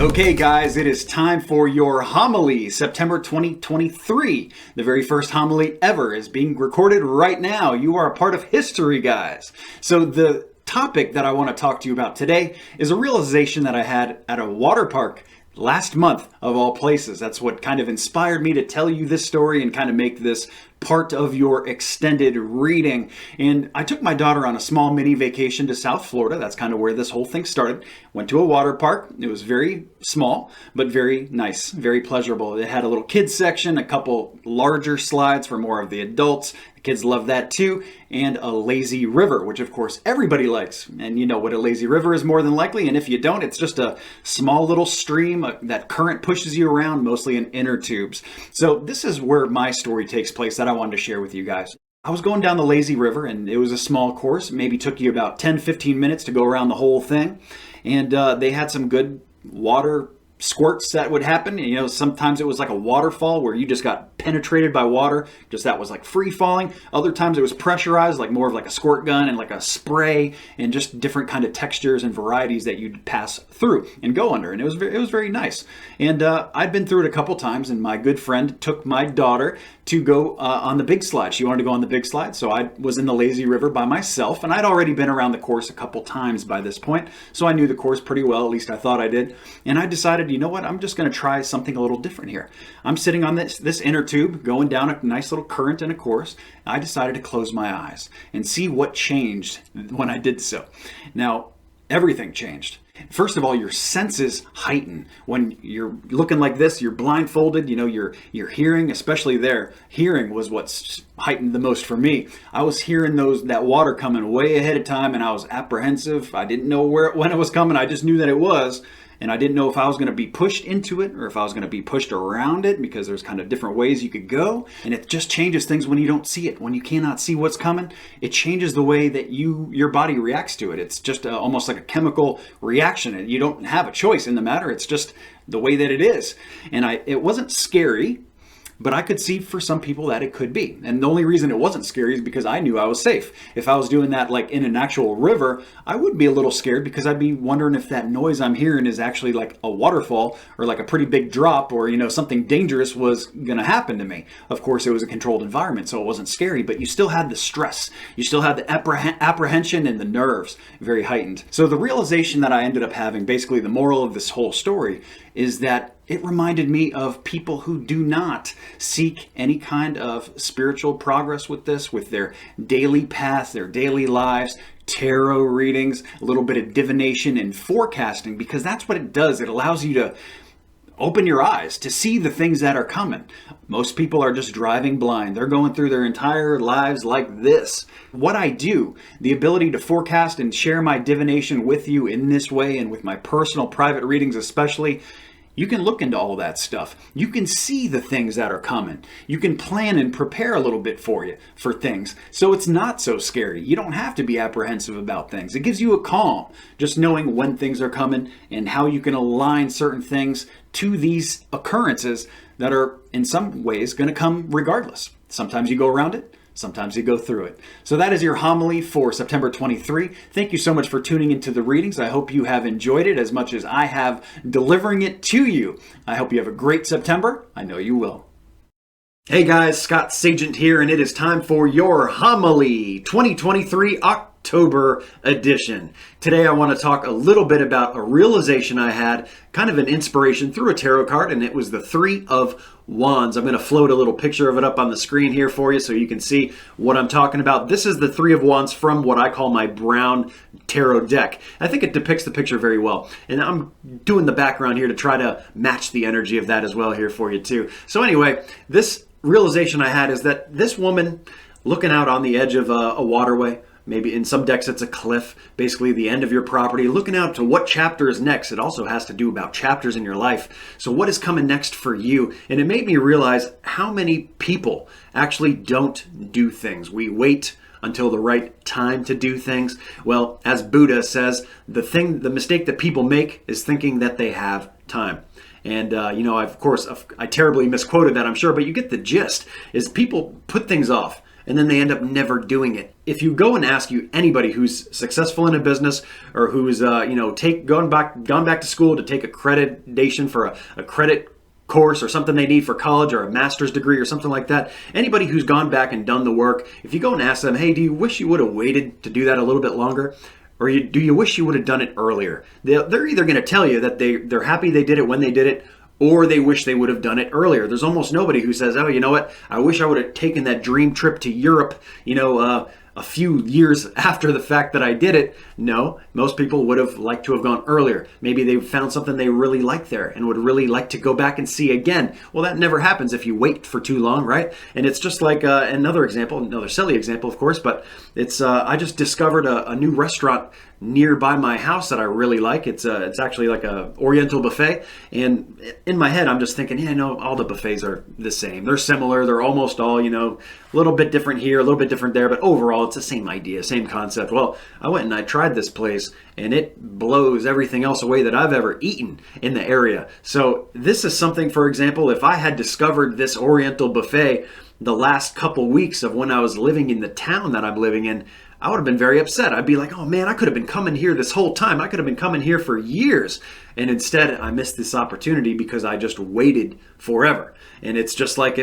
Okay guys, it is time for your homily, September 2023. The very first homily ever is being recorded right now. You are a part of history, guys. So the topic that I want to talk to you about today is a realization that I had at a water park last month, of all places. That's what kind of inspired me to tell you this story and kind of make this part of your extended reading. And I took my daughter on a small mini vacation to South Florida. That's kind of where this whole thing started. Went to a water park. It was very small, but very nice, very pleasurable. It had a little kids section, a couple larger slides for more of the adults. The kids love that too. And a lazy river, which of course everybody likes. And you know what a lazy river is more than likely. And if you don't, it's just a small little stream that current pushes you around, mostly in inner tubes. So this is where my story takes place that I wanted to share with you guys. I was going down the lazy river and it was a small course. Maybe took you about 10-15 minutes to go around the whole thing. And they had some good water squirts that would happen. You know, sometimes it was like a waterfall where you just got penetrated by water, just that was like free falling. Other times it was pressurized, like more of like a squirt gun and like a spray, and just different kind of textures and varieties that you'd pass through and go under. And it was very nice. And I'd been through it a couple times, and my good friend took my daughter to go on the big slide. She wanted to go on the big slide, so I was in the lazy river by myself, and I'd already been around the course a couple times by this point, so I knew the course pretty well, at least I thought I did. And I decided, you know what, I'm just going to try something a little different here. I'm sitting on this inner tube, going down a nice little current in a course. I decided to close my eyes and see what changed when I did so. Now, everything changed. First of all, your senses heighten. When you're looking like this, you're blindfolded, you know, your hearing, especially there, hearing was what's heightened the most for me. I was hearing that water coming way ahead of time, and I was apprehensive. I didn't know when it was coming. I just knew that it was. And I didn't know if I was going to be pushed into it or if I was going to be pushed around it, because there's kind of different ways you could go. And it just changes things when you don't see it. When you cannot see what's coming, it changes the way that your body reacts to it. It's just almost like a chemical reaction. And you don't have a choice in the matter. It's just the way that it is. And it wasn't scary, but I could see for some people that it could be. And the only reason it wasn't scary is because I knew I was safe. If I was doing that like in an actual river, I would be a little scared, because I'd be wondering if that noise I'm hearing is actually like a waterfall or like a pretty big drop, or, you know, something dangerous was going to happen to me. Of course, it was a controlled environment, so it wasn't scary, but you still had the stress. You still had the apprehension and the nerves very heightened. So the realization that I ended up having, basically the moral of this whole story, is that it reminded me of people who do not seek any kind of spiritual progress with their daily path, their daily lives, tarot readings, a little bit of divination and forecasting, because that's what it does. It allows you to open your eyes to see the things that are coming. Most people are just driving blind. They're going through their entire lives like this. What I do, the ability to forecast and share my divination with you in this way, and with my personal private readings especially, you can look into all that stuff. You can see the things that are coming. You can plan and prepare a little bit for things. So it's not so scary. You don't have to be apprehensive about things. It gives you a calm, just knowing when things are coming and how you can align certain things to these occurrences that are in some ways going to come regardless. Sometimes you go around it. Sometimes you go through it. So that is your homily for September 23. Thank you so much for tuning into the readings. I hope you have enjoyed it as much as I have delivering it to you. I hope you have a great September. I know you will. Hey guys, Scott Sagent here, and it is time for your homily 2023 October edition. Today I want to talk a little bit about a realization I had, kind of an inspiration through a tarot card, and it was the Three of Wands. I'm going to float a little picture of it up on the screen here for you so you can see what I'm talking about. This is the Three of Wands from what I call my brown tarot deck. I think it depicts the picture very well, and I'm doing the background here to try to match the energy of that as well here for you too. So anyway, this realization I had is that this woman looking out on the edge of a waterway, maybe in some decks it's a cliff, basically the end of your property, looking out to what chapter is next. It also has to do about chapters in your life. So what is coming next for you? And it made me realize how many people actually don't do things. We wait until the right time to do things. Well, as Buddha says, the mistake that people make is thinking that they have time. And, I terribly misquoted that, I'm sure, but you get the gist, is people put things off and then they end up never doing it. If you go and ask anybody who's successful in a business or who's gone back to school to take accreditation for a credit course or something they need for college or a master's degree or something like that, anybody who's gone back and done the work, if you go and ask them, hey, do you wish you would have waited to do that a little bit longer? Or do you wish you would have done it earlier? They're either going to tell you that they're happy they did it when they did it, or they wish they would have done it earlier. There's almost nobody who says, oh, you know what? I wish I would have taken that dream trip to Europe, a few years after the fact that I did it. No, most people would have liked to have gone earlier. Maybe they found something they really liked there and would really like to go back and see again. Well, that never happens if you wait for too long, right? And it's just like another silly example, of course, but it's I just discovered a new restaurant nearby my house that I really like. It's actually like a Oriental buffet, and in my head I'm just thinking, all the buffets are the same. They're similar. They're almost all, a little bit different here, a little bit different there, but overall it's the same idea, same concept. Well, I went and I tried this place, and it blows everything else away that I've ever eaten in the area. So this is something, for example, if I had discovered this Oriental buffet the last couple weeks of when I was living in the town that I'm living in, I would have been very upset. I'd be like, oh man, I could have been coming here this whole time. I could have been coming here for years. And instead, I missed this opportunity because I just waited forever. And it's just like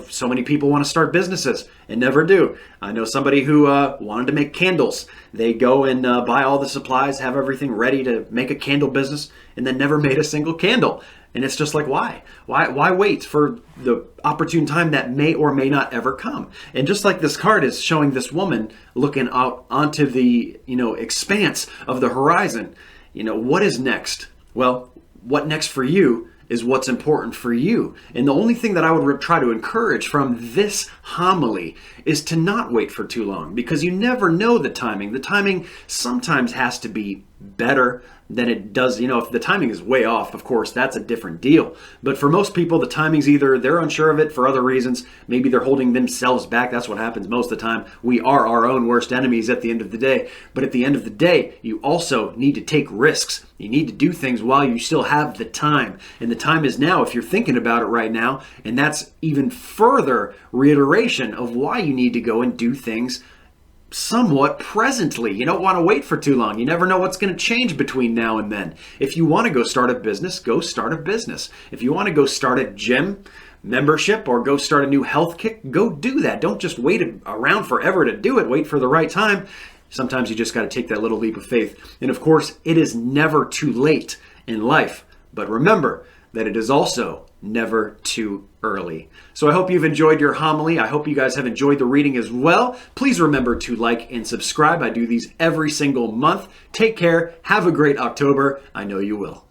so many people want to start businesses and never do. I know somebody who wanted to make candles. They go and buy all the supplies, have everything ready to make a candle business, and then never made a single candle. And it's just like, why? Why wait for the opportune time that may or may not ever come? And just like this card is showing this woman looking out onto the, expanse of the horizon, what is next? Well, what next for you is what's important for you. And the only thing that I would try to encourage from this homily is to not wait for too long, because you never know the timing. The timing sometimes has to be better than it does. If the timing is way off, of course, that's a different deal. But for most people, the timing's either they're unsure of it for other reasons. Maybe they're holding themselves back. That's what happens most of the time. We are our own worst enemies at the end of the day. But at the end of the day, you also need to take risks. You need to do things while you still have the time. And the time is now if you're thinking about it right now. And that's even further reiteration of why you need to go and do things somewhat presently. You don't want to wait for too long. You never know what's going to change between now and then. If you want to go start a business, go start a business. If you want to go start a gym membership or go start a new health kick, go do that. Don't just wait around forever to do it. Wait for the right time. Sometimes you just got to take that little leap of faith. And of course, it is never too late in life. But remember that it is also never too early. So I hope you've enjoyed your homily. I hope you guys have enjoyed the reading as well. Please remember to like and subscribe. I do these every single month. Take care. Have a great October. I know you will.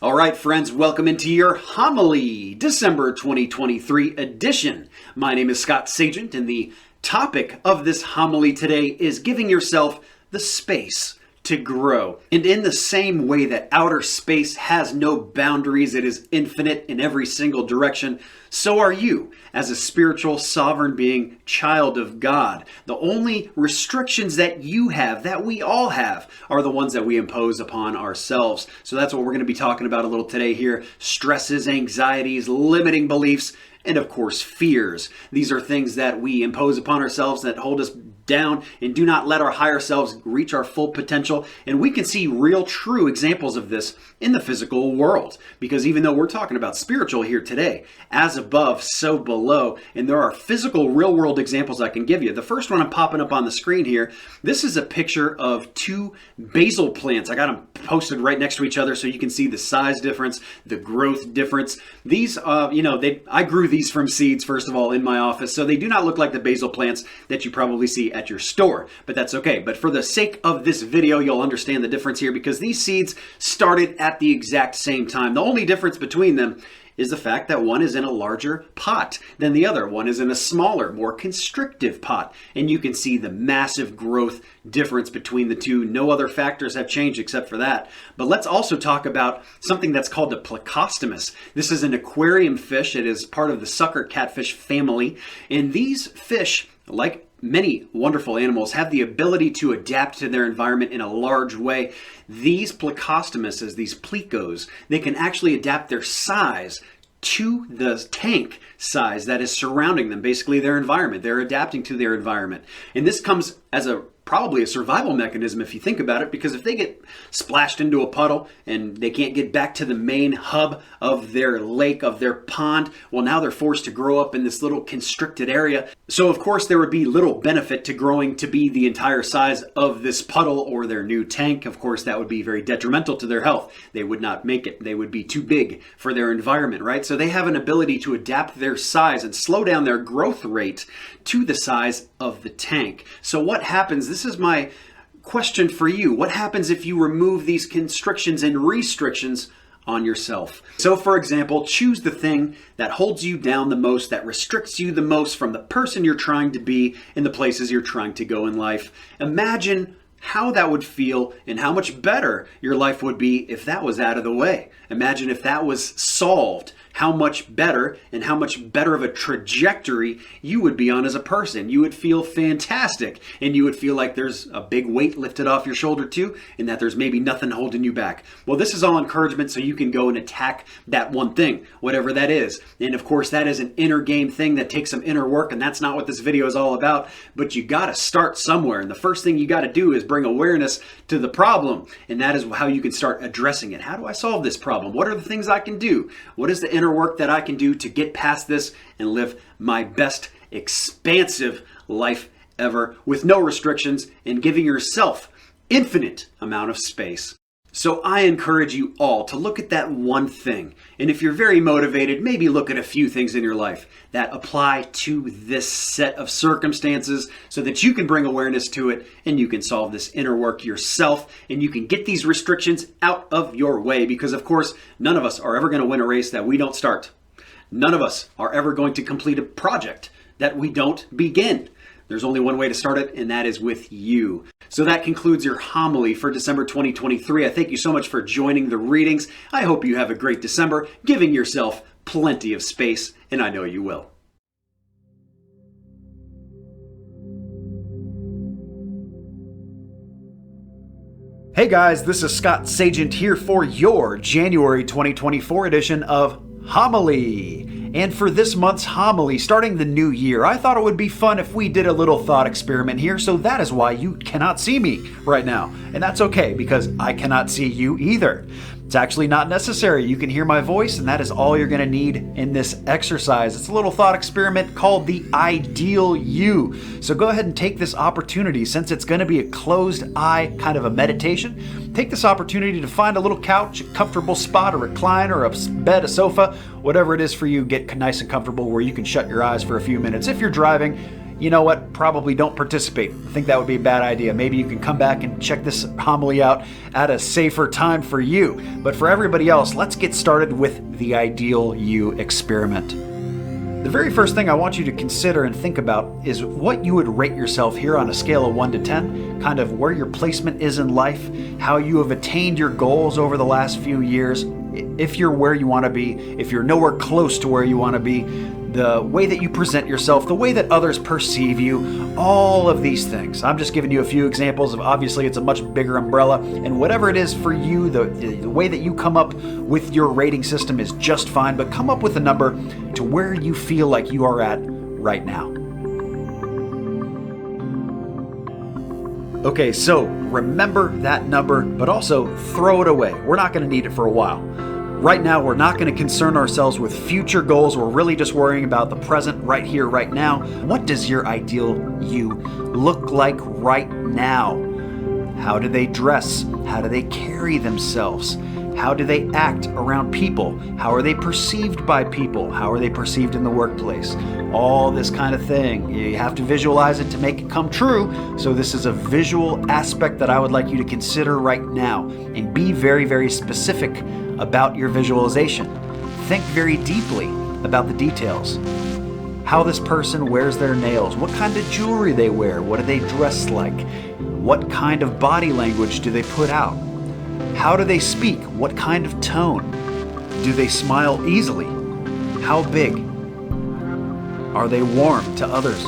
All right, friends, welcome into your homily, December 2023 edition. My name is Scott Sagent, and the topic of this homily today is giving yourself the space to grow. And in the same way that outer space has no boundaries, it is infinite in every single direction, so are you as a spiritual sovereign being, child of God. The only restrictions that you have, that we all have, are the ones that we impose upon ourselves. So that's what we're going to be talking about a little today here. Stresses, anxieties, limiting beliefs, and of course, fears. These are things that we impose upon ourselves that hold us down and do not let our higher selves reach our full potential. And we can see real, true examples of this in the physical world. Because even though we're talking about spiritual here today, as above, so below, and there are physical, real-world examples I can give you. The first one I'm popping up on the screen here, this is a picture of two basil plants. I got them posted right next to each other so you can see the size difference, the growth difference. These, I grew these from seeds, first of all, in my office, so they do not look like the basil plants that you probably see at your store, but that's okay. But for the sake of this video, you'll understand the difference here because these seeds started at the exact same time. The only difference between them is the fact that one is in a larger pot than the other. One is in a smaller, more constrictive pot. And you can see the massive growth difference between the two. No other factors have changed except for that. But let's also talk about something that's called a plecostomus. This is an aquarium fish. It is part of the sucker catfish family. And these fish, like many wonderful animals, have the ability to adapt to their environment in a large way. These plecostomuses, these plecos, they can actually adapt their size to the tank size that is surrounding them, basically their environment. They're adapting to their environment. And this comes as probably a survival mechanism if you think about it, because if they get splashed into a puddle and they can't get back to the main hub of their lake, of their pond, well, now they're forced to grow up in this little constricted area. So of course there would be little benefit to growing to be the entire size of this puddle or their new tank. Of course that would be very detrimental to their health. They would not make it. They would be too big for their environment, right? So they have an ability to adapt their size and slow down their growth rate to the size of the tank. So what happens? This is my question for you. What happens if you remove these constrictions and restrictions on yourself? So for example, choose the thing that holds you down the most, that restricts you the most from the person you're trying to be and the places you're trying to go in life. Imagine how that would feel and how much better your life would be if that was out of the way. Imagine if that was solved, how much better and how much better of a trajectory you would be on as a person. You would feel fantastic, and you would feel like there's a big weight lifted off your shoulder too, and that there's maybe nothing holding you back. Well, this is all encouragement so you can go and attack that one thing, whatever that is. And of course, that is an inner game thing that takes some inner work, and that's not what this video is all about, but you got to start somewhere. And the first thing you got to do is bring awareness to the problem, and that is how you can start addressing it. How do I solve this problem? What are the things I can do? What is the inner work that I can do to get past this and live my best expansive life ever with no restrictions and giving yourself infinite amount of space? So I encourage you all to look at that one thing. And if you're very motivated, maybe look at a few things in your life that apply to this set of circumstances so that you can bring awareness to it and you can solve this inner work yourself and you can get these restrictions out of your way, because of course, none of us are ever going to win a race that we don't start. None of us are ever going to complete a project that we don't begin. There's only one way to start it, and that is with you. So that concludes your homily for December 2023. I thank you so much for joining the readings. I hope you have a great December, giving yourself plenty of space, and I know you will. Hey guys, this is Scott Sagent here for your January 2024 edition of Homily. And for this month's homily, starting the new year, I thought it would be fun if we did a little thought experiment here, so that is why you cannot see me right now. And that's okay, because I cannot see you either. It's actually not necessary. You can hear my voice, and that is all you're going to need in this exercise. It's a little thought experiment called the Ideal You. So go ahead and take this opportunity, since it's going to be a closed eye kind of a meditation. Take this opportunity to find a little couch, a comfortable spot, a recliner, a bed, a sofa, whatever it is for you. Get nice and comfortable where you can shut your eyes for a few minutes. If you're driving, you know what? Probably don't participate. I think that would be a bad idea. Maybe you can come back and check this homily out at a safer time for you. But for everybody else, let's get started with the Ideal You experiment. The very first thing I want you to consider and think about is what you would rate yourself here on a scale of 1 to 10, kind of where your placement is in life, how you have attained your goals over the last few years, if you're where you want to be, if you're nowhere close to where you want to be, the way that you present yourself, the way that others perceive you, all of these things. I'm just giving you a few examples of, obviously it's a much bigger umbrella, and whatever it is for you, the way that you come up with your rating system is just fine, but come up with a number to where you feel like you are at right now. Okay, so remember that number, but also throw it away. We're not going to need it for a while. Right now, we're not going to concern ourselves with future goals. We're really just worrying about the present, right here, right now. What does your ideal you look like right now? How do they dress? How do they carry themselves? How do they act around people? How are they perceived by people? How are they perceived in the workplace? All this kind of thing. You have to visualize it to make it come true. So this is a visual aspect that I would like you to consider right now. And be very, very specific about your visualization. Think very deeply about the details. How this person wears their nails, what kind of jewelry they wear, what do they dress like, what kind of body language do they put out, how do they speak, what kind of tone, do they smile easily, how big, are they warm to others?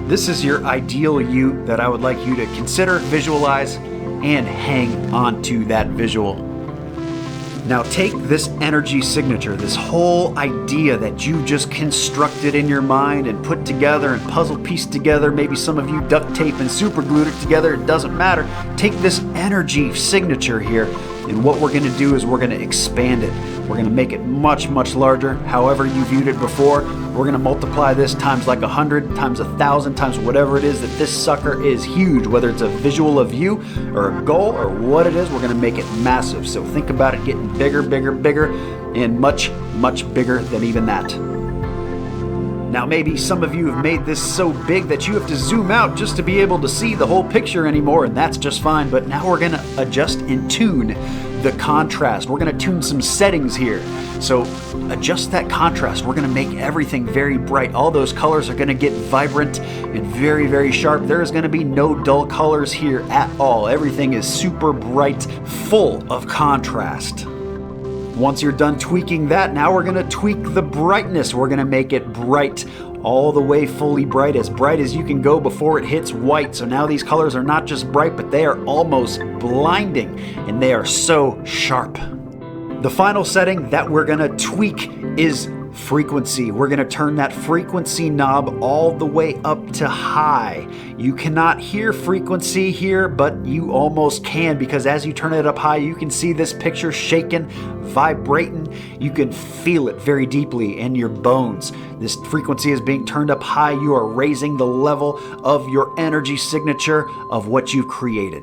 This is your ideal you that I would like you to consider, visualize, and hang on to that visual. Now take this energy signature, this whole idea that you just constructed in your mind and put together and puzzle pieced together. Maybe some of you duct tape and super glued it together. It doesn't matter. Take this energy signature here, and what we're going to do is we're going to expand it. We're going to make it much, much larger. However you viewed it before, we're going to multiply this times like 100, times 1,000, times whatever it is that this sucker is huge. Whether it's a visual of you or a goal or what it is, we're going to make it massive. So think about it getting bigger, bigger, bigger, and much, much bigger than even that. Now maybe some of you have made this so big that you have to zoom out just to be able to see the whole picture anymore, and that's just fine. But now we're going to adjust and tune the contrast. We're going to tune some settings here. So adjust that contrast. We're going to make everything very bright. All those colors are going to get vibrant and very, very sharp. There is going to be no dull colors here at all. Everything is super bright, full of contrast. Once you're done tweaking that, now we're going to tweak the brightness. We're going to make it bright, all the way fully bright as you can go before it hits white. So now these colors are not just bright, but they are almost blinding, and they are so sharp. The final setting that we're going to tweak is frequency. We're going to turn that frequency knob all the way up to high. You cannot hear frequency here, but you almost can, because as you turn it up high, you can see this picture shaking, vibrating. You can feel it very deeply in your bones. This frequency is being turned up high. You are raising the level of your energy signature of what you've created.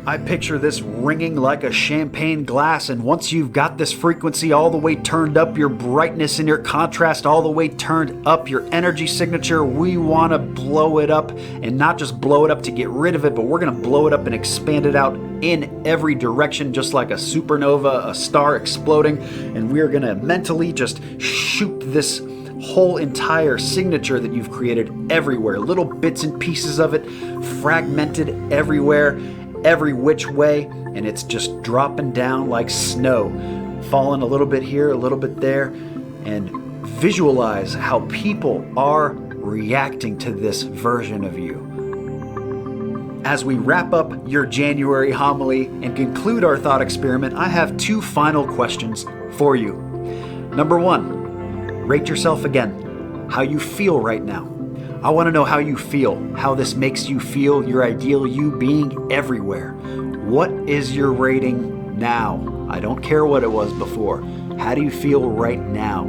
I picture this ringing like a champagne glass, and once you've got this frequency all the way turned up, your brightness and your contrast all the way turned up, your energy signature, we want to blow it up, and not just blow it up to get rid of it, but we're going to blow it up and expand it out in every direction, just like a supernova, a star exploding, and we're going to mentally just shoot this whole entire signature that you've created everywhere, little bits and pieces of it, fragmented everywhere, every which way, and it's just dropping down like snow, falling a little bit here, a little bit there, and visualize how people are reacting to this version of you. As we wrap up your January homily and conclude our thought experiment, I have two final questions for you. Number one, rate yourself again, how you feel right now. I want to know how you feel, how this makes you feel, your ideal you being everywhere. What is your rating now? I don't care what it was before. How do you feel right now?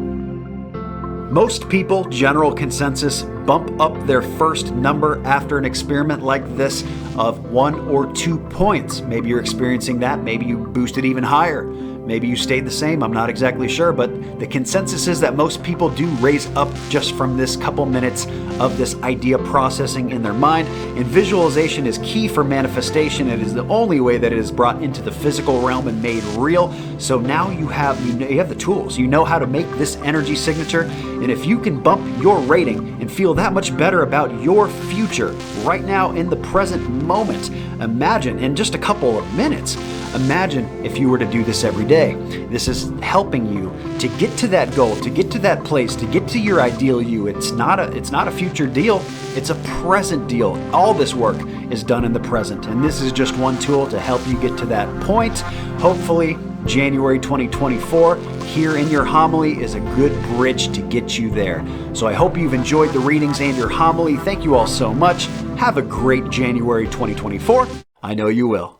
Most people, general consensus, bump up their first number after an experiment like this of 1 or 2 points. Maybe you're experiencing that. Maybe you boosted even higher. Maybe you stayed the same, I'm not exactly sure, but the consensus is that most people do raise up just from this couple minutes of this idea processing in their mind. And visualization is key for manifestation. It is the only way that it is brought into the physical realm and made real. So now you have the tools. You know how to make this energy signature. And if you can bump your rating and feel that much better about your future right now in the present moment, imagine in just a couple of minutes, imagine if you were to do this every day. This is helping you to get to that goal, to get to that place, to get to your ideal you. It's not a future deal, it's a present deal. All this work is done in the present, and this is just one tool to help you get to that point. Hopefully, January 2024 here in your homily is a good bridge to get you there. So I hope you've enjoyed the readings and your homily. Thank you all so much. Have a great January 2024. I know you will.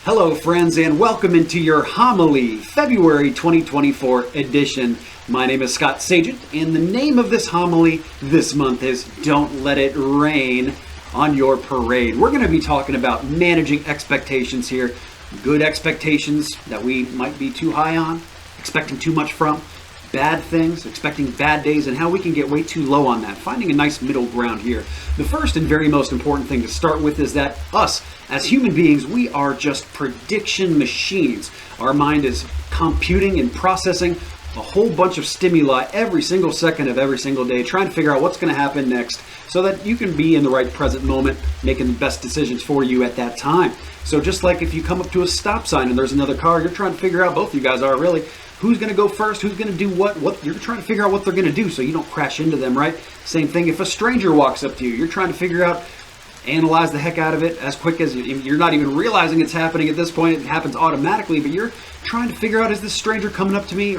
Hello, friends, and welcome into your homily, February 2024 edition. My name is Scott Sagent, and the name of this homily this month is Don't Let It Rain on Your Parade. We're going to be talking about managing expectations here. Good expectations that we might be too high on, expecting too much from, bad things, expecting bad days, and how we can get way too low on that, finding a nice middle ground here. The first and very most important thing to start with is that us, as human beings, we are just prediction machines. Our mind is computing and processing a whole bunch of stimuli every single second of every single day, trying to figure out what's going to happen next so that you can be in the right present moment, making the best decisions for you at that time. So just like if you come up to a stop sign and there's another car, you're trying to figure out, both of you guys are really, who's going to go first, who's going to do what you're trying to figure out what they're going to do so you don't crash into them, right? Same thing if a stranger walks up to you, you're trying to figure out, analyze the heck out of it as quick as you're not even realizing it's happening at this point. It happens automatically, but you're trying to figure out, is this stranger coming up to me?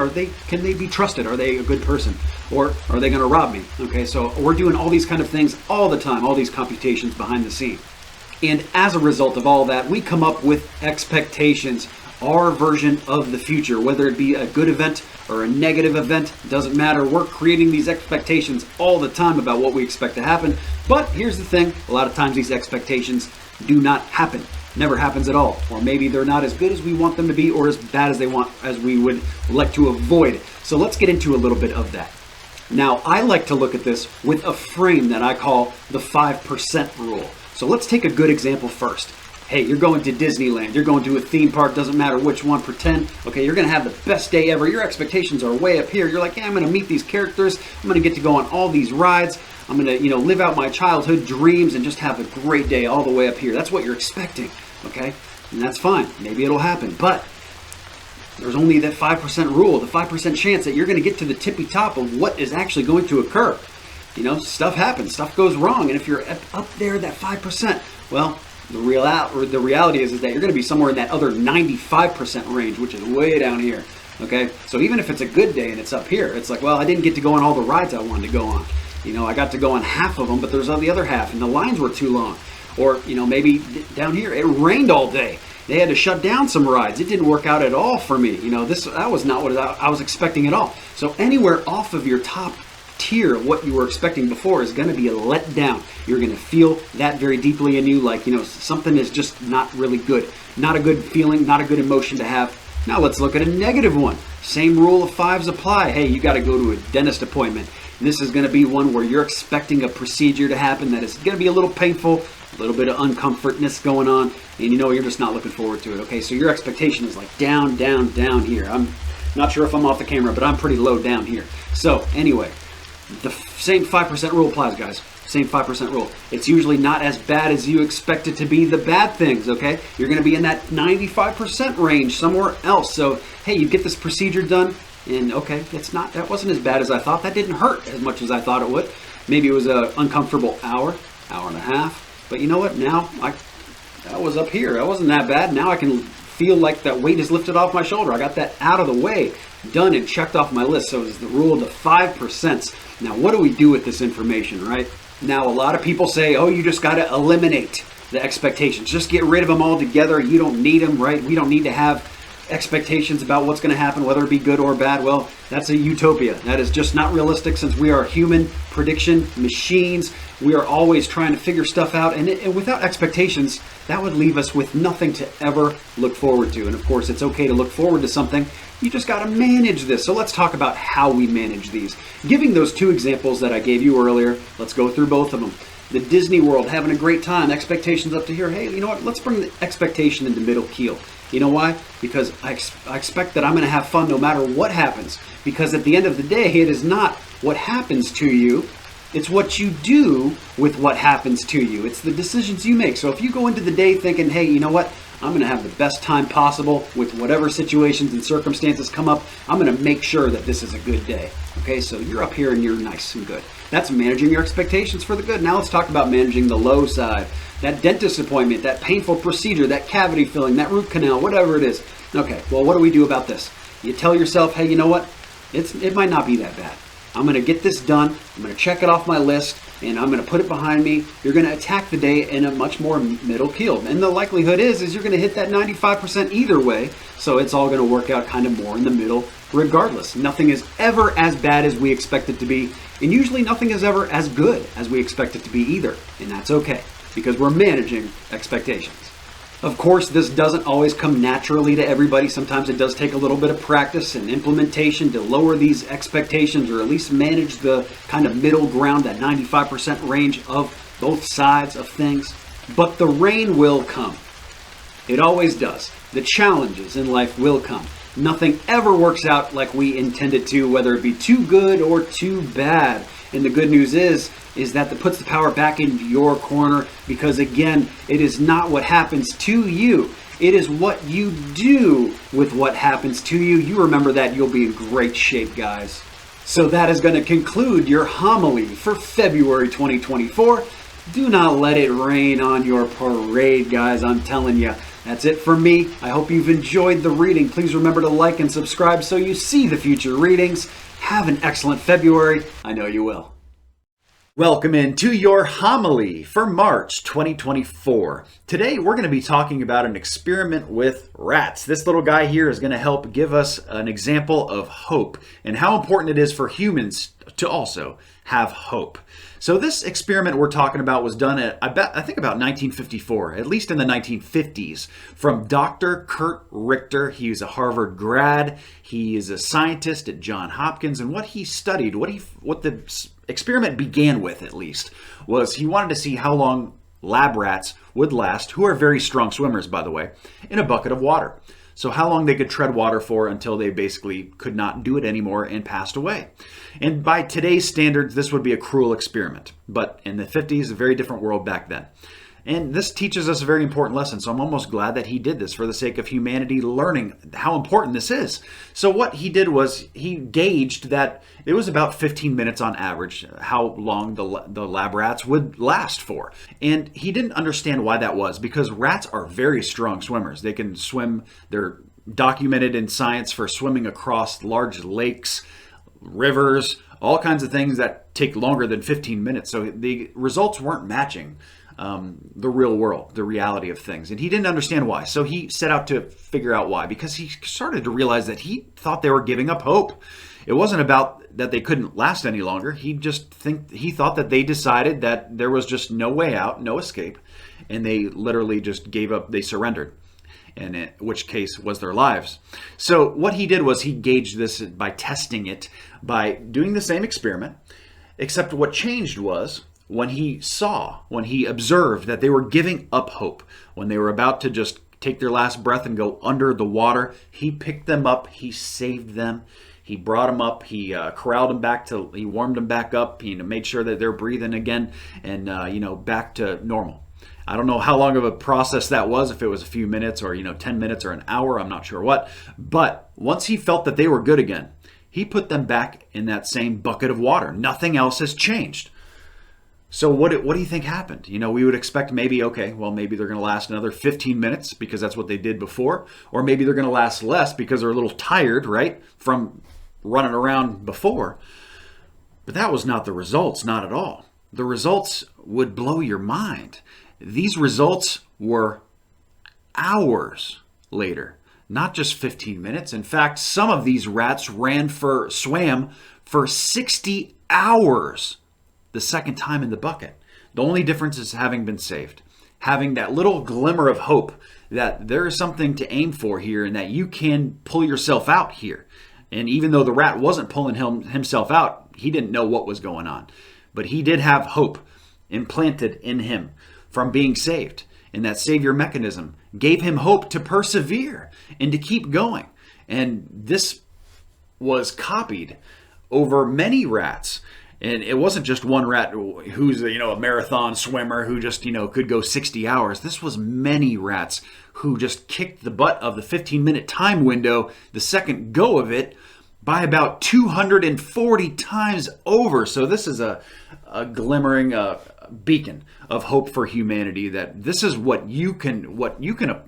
Can they be trusted? Are they a good person? Or are they going to rob me? Okay, so we're doing all these kind of things all the time, all these computations behind the scene. And as a result of all that, we come up with expectations, our version of the future, whether it be a good event or a negative event, doesn't matter. We're creating these expectations all the time about what we expect to happen. But here's the thing, a lot of times these expectations do not happen. Never happens at all. Or maybe they're not as good as we want them to be, or as bad as we would like to avoid. So let's get into a little bit of that. Now, I like to look at this with a frame that I call the 5% rule. So let's take a good example first. Hey, you're going to Disneyland, you're going to a theme park, doesn't matter which one, pretend, okay, you're going to have the best day ever. Your expectations are way up here. You're like, yeah, I'm going to meet these characters. I'm going to get to go on all these rides. I'm going to, live out my childhood dreams and just have a great day all the way up here. That's what you're expecting, okay? And that's fine. Maybe it'll happen. But there's only that 5% rule, the 5% chance that you're going to get to the tippy top of what is actually going to occur. Stuff happens, stuff goes wrong. And if you're up there, that 5%, well, the reality is that you're going to be somewhere in that other 95% range, which is way down here. Okay, so even if it's a good day and it's up here, it's like, well, I didn't get to go on all the rides I wanted to go on. I got to go on half of them, but there's the other half, and the lines were too long. Or maybe down here it rained all day. They had to shut down some rides. It didn't work out at all for me. That was not what I was expecting at all. So anywhere off of your top tier of what you were expecting before is going to be a letdown. You're going to feel that very deeply in you, like, something is just not really good. Not a good feeling, not a good emotion to have. Now let's look at a negative one. Same rule of fives apply. Hey, you got to go to a dentist appointment. This is going to be one where you're expecting a procedure to happen that is going to be a little painful, a little bit of uncomfortness going on, and you're just not looking forward to it. Okay, so your expectation is like down, down, down here. I'm not sure if I'm off the camera, but I'm pretty low down here. So anyway, the same 5% rule applies, guys. Same 5% rule. It's usually not as bad as you expect it to be, the bad things, okay? You're going to be in that 95% range somewhere else. So, hey, you get this procedure done, and okay, that wasn't as bad as I thought. That didn't hurt as much as I thought it would. Maybe it was an uncomfortable hour and a half. But you know what? Now, I was up here. That wasn't that bad. Now I can feel like that weight is lifted off my shoulder. I got that out of the way, done and checked off my list. So it's the rule of the 5%. Now, what do we do with this information, right? Now, a lot of people say, oh, you just got to eliminate the expectations. Just get rid of them altogether. You don't need them, right? We don't need to have expectations about what's going to happen, whether it be good or bad. Well, that's a utopia. That is just not realistic, since we are human prediction machines. We are always trying to figure stuff out. And without expectations, that would leave us with nothing to ever look forward to. And of course, it's okay to look forward to something. You just got to manage this. So let's talk about how we manage these. Giving those two examples that I gave you earlier, let's go through both of them. The Disney World, having a great time, expectations up to here. Hey, you know what? Let's bring the expectation into middle keel. You know why? Because I expect that I'm going to have fun no matter what happens. Because at the end of the day, it is not what happens to you. It's what you do with what happens to you. It's the decisions you make. So if you go into the day thinking, hey, you know what? I'm going to have the best time possible with whatever situations and circumstances come up. I'm going to make sure that this is a good day. Okay, so you're up here and you're nice and good. That's managing your expectations for the good. Now let's talk about managing the low side. That dentist appointment, that painful procedure, that cavity filling, that root canal, whatever it is. Okay, well, what do we do about this? You tell yourself, hey, you know what? It might not be that bad. I'm going to get this done. I'm going to check it off my list, and I'm going to put it behind me. You're going to attack the day in a much more middle keel. And the likelihood is you're going to hit that 95% either way. So it's all going to work out kind of more in the middle regardless. Nothing is ever as bad as we expect it to be. And usually nothing is ever as good as we expect it to be either. And that's okay, because we're managing expectations. Of course, this doesn't always come naturally to everybody. Sometimes it does take a little bit of practice and implementation to lower these expectations, or at least manage the kind of middle ground, that 95% range of both sides of things. But the rain will come. It always does. The challenges in life will come. Nothing ever works out like we intend it to, whether it be too good or too bad. And the good news is that puts the power back in your corner, because again, it is not what happens to you. It is what you do with what happens to you. You remember that, you'll be in great shape, guys. So that is going to conclude your homily for February 2024. Do not let it rain on your parade, guys. I'm telling you. That's it for me. I hope you've enjoyed the reading. Please remember to like and subscribe so you see the future readings. Have an excellent February. I know you will. Welcome into your homily for March 2024. Today we're going to be talking about an experiment with rats. This little guy here is going to help give us an example of hope and how important it is for humans to also have hope. So this experiment we're talking about was done at, I think about 1954, at least in the 1950s, from Dr. Kurt Richter. He was a Harvard grad. He is a scientist at Johns Hopkins, and what he studied, what the experiment began with at least, was he wanted to see how long lab rats would last, who are very strong swimmers, by the way, in a bucket of water. So how long they could tread water for until they basically could not do it anymore and passed away. And by today's standards, this would be a cruel experiment. But in the 50s, a very different world back then. And this teaches us a very important lesson. So I'm almost glad that he did this for the sake of humanity learning how important this is. So what he did was he gauged that it was about 15 minutes on average how long the lab rats would last for. And he didn't understand why that was, because rats are very strong swimmers. They can swim. They're documented in science for swimming across large lakes, rivers, all kinds of things that take longer than 15 minutes. So the results weren't matching the real world, the reality of things. And he didn't understand why. So he set out to figure out why, because he started to realize that he thought they were giving up hope. It wasn't about that they couldn't last any longer. He thought that they decided that there was just no way out, no escape. And they literally just gave up, they surrendered. And in which case was their lives. So what he did was he gauged this by testing it, by doing the same experiment, except what changed was when he observed that they were giving up hope, when they were about to just take their last breath and go under the water, he picked them up, he saved them, he brought them up, he corralled them back he warmed them back up, he made sure that they're breathing again and back to normal. I don't know how long of a process that was, if it was a few minutes or 10 minutes or an hour, I'm not sure what. But once he felt that they were good again, he put them back in that same bucket of water. Nothing else has changed. So what do you think happened? We would expect maybe they're going to last another 15 minutes because that's what they did before. Or maybe they're going to last less because they're a little tired, right, from running around before. But that was not the results, not at all. The results would blow your mind. These results were hours later, not just 15 minutes. In fact, some of these rats swam for 60 hours the second time in the bucket. The only difference is having been saved, having that little glimmer of hope that there is something to aim for here and that you can pull yourself out here. And even though the rat wasn't pulling himself out, he didn't know what was going on. But he did have hope implanted in him from being saved. And that savior mechanism gave him hope to persevere and to keep going. And this was copied over many rats. And it wasn't just one rat who's a marathon swimmer who just could go 60 hours. This was many rats who just kicked the butt of the 15-minute time window, the second go of it, by about 240 times over. So this is a glimmering beacon of hope for humanity, that this is what you can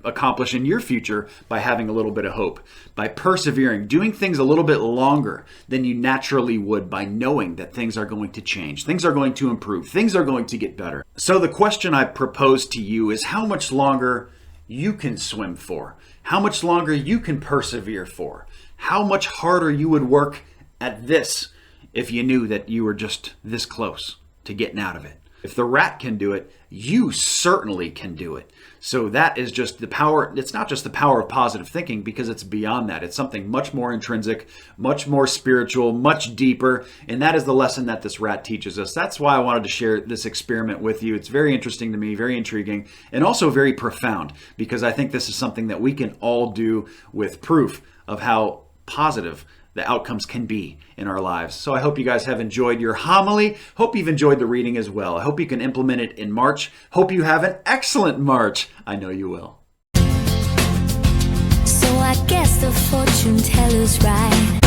accomplish in your future by having a little bit of hope, by persevering, doing things a little bit longer than you naturally would, by knowing that things are going to change, things are going to improve, things are going to get better. So the question I propose to you is how much longer you can swim for, how much longer you can persevere for, how much harder you would work at this if you knew that you were just this close to getting out of it. If the rat can do it, you certainly can do it. So that is just the power. It's not just the power of positive thinking, because it's beyond that. It's something much more intrinsic, much more spiritual, much deeper. And that is the lesson that this rat teaches us. That's why I wanted to share this experiment with you. It's very interesting to me, very intriguing, and also very profound, because I think this is something that we can all do with proof of how positive the outcomes can be in our lives. So I hope you guys have enjoyed your homily. Hope you've enjoyed the reading as well. I hope you can implement it in March. Hope you have an excellent March. I know you will. So I guess the fortune teller's right.